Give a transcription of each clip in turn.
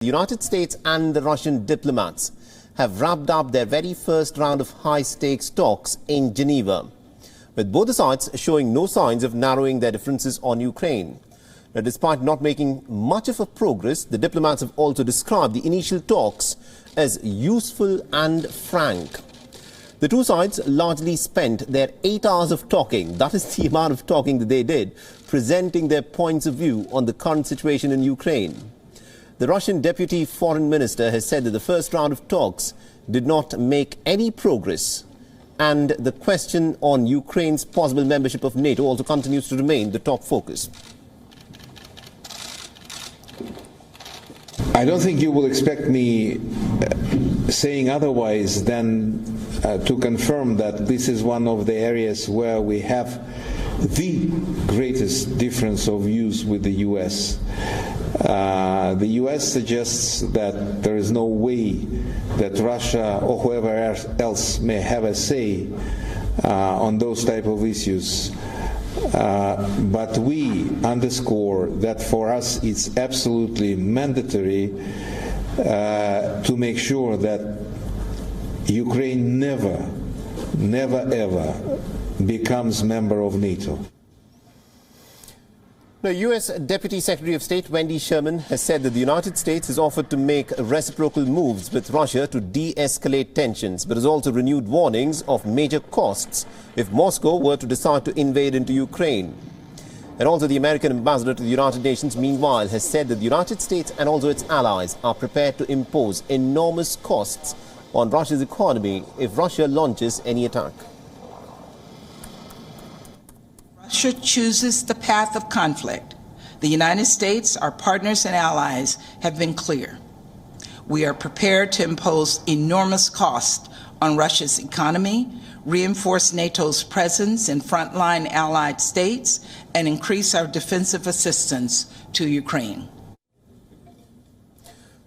The United States and the Russian diplomats have wrapped up their very first round of high-stakes talks in Geneva, with both the sides showing no signs of narrowing their differences on Ukraine. Now, despite not making much of a progress, the diplomats have also described the initial talks as useful and frank. The two sides largely spent their 8 hours of talking, that is the amount of talking that they did, presenting their points of view on the current situation in Ukraine. The Russian deputy foreign minister has said that the first round of talks did not make any progress, and the question on Ukraine's possible membership of NATO also continues to remain the top focus. I don't think you will expect me saying otherwise than to confirm that this is one of the areas where we have the greatest difference of views with the U.S. The U.S. suggests that there is no way that Russia or whoever else may have a say on those type of issues. But we underscore that for us it's absolutely mandatory to make sure that Ukraine never ever becomes member of NATO. The U.S. Deputy Secretary of State Wendy Sherman has said that the United States has offered to make reciprocal moves with Russia to de-escalate tensions, but has also renewed warnings of major costs if Moscow were to decide to invade into Ukraine. And also the American ambassador to the United Nations, meanwhile, has said that the United States and also its allies are prepared to impose enormous costs on Russia's economy if Russia launches any attack. Russia chooses the path of conflict. The United States, our partners and allies, have been clear. We are prepared to impose enormous costs on Russia's economy, reinforce NATO's presence in frontline allied states, and increase our defensive assistance to Ukraine.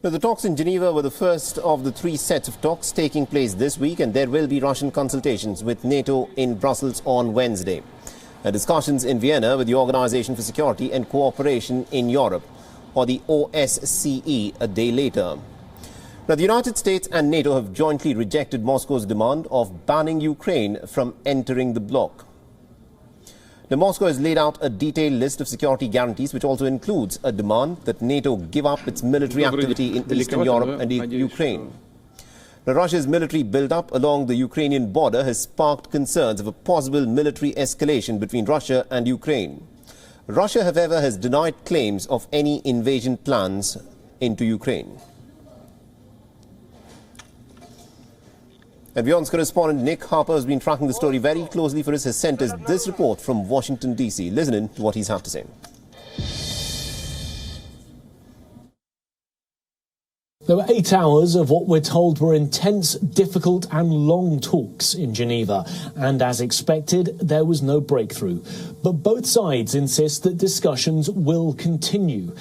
Now, the talks in Geneva were the first of the 3 sets of talks taking place this week, and there will be Russian consultations with NATO in Brussels on Wednesday. Discussions in Vienna with the Organization for Security and Cooperation in Europe, or the OSCE, a day later. Now, the United States and NATO have jointly rejected Moscow's demand of banning Ukraine from entering the bloc. Now, Moscow has laid out a detailed list of security guarantees, which also includes a demand that NATO give up its military activity in Eastern Europe and Ukraine. Now, Russia's military build-up along the Ukrainian border has sparked concerns of a possible military escalation between Russia and Ukraine. Russia, however, has denied claims of any invasion plans into Ukraine. And WION's correspondent Nick Harper has been tracking the story very closely for us, has sent us this report from Washington, D.C. Listen in to what he's had to say. There were 8 hours of what we're told were intense, difficult and long talks in Geneva. And as expected, there was no breakthrough. But both sides insist that discussions will continue.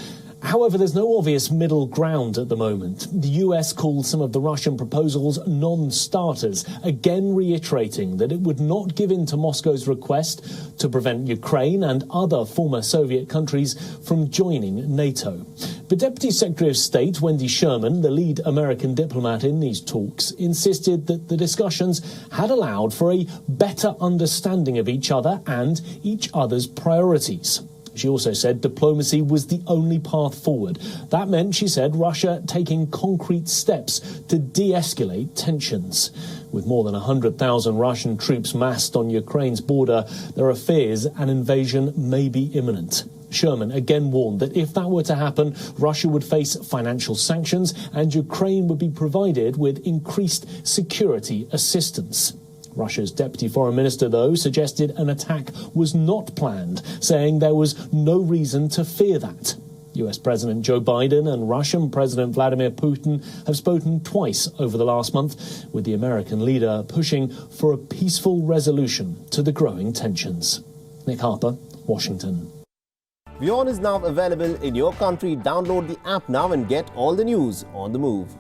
However, there's no obvious middle ground at the moment. The US called some of the Russian proposals non-starters, again reiterating that it would not give in to Moscow's request to prevent Ukraine and other former Soviet countries from joining NATO. But Deputy Secretary of State Wendy Sherman, the lead American diplomat in these talks, insisted that the discussions had allowed for a better understanding of each other and each other's priorities. She also said diplomacy was the only path forward. That meant, she said, Russia taking concrete steps to de-escalate tensions. With more than 100,000 Russian troops massed on Ukraine's border, there are fears an invasion may be imminent. Sherman again warned that if that were to happen, Russia would face financial sanctions and Ukraine would be provided with increased security assistance. Russia's deputy foreign minister, though, suggested an attack was not planned, saying there was no reason to fear that. US President Joe Biden and Russian President Vladimir Putin have spoken twice over the last month, with the American leader pushing for a peaceful resolution to the growing tensions. Nick Harper, Washington. WION is now available in your country. Download the app now and get all the news on the move.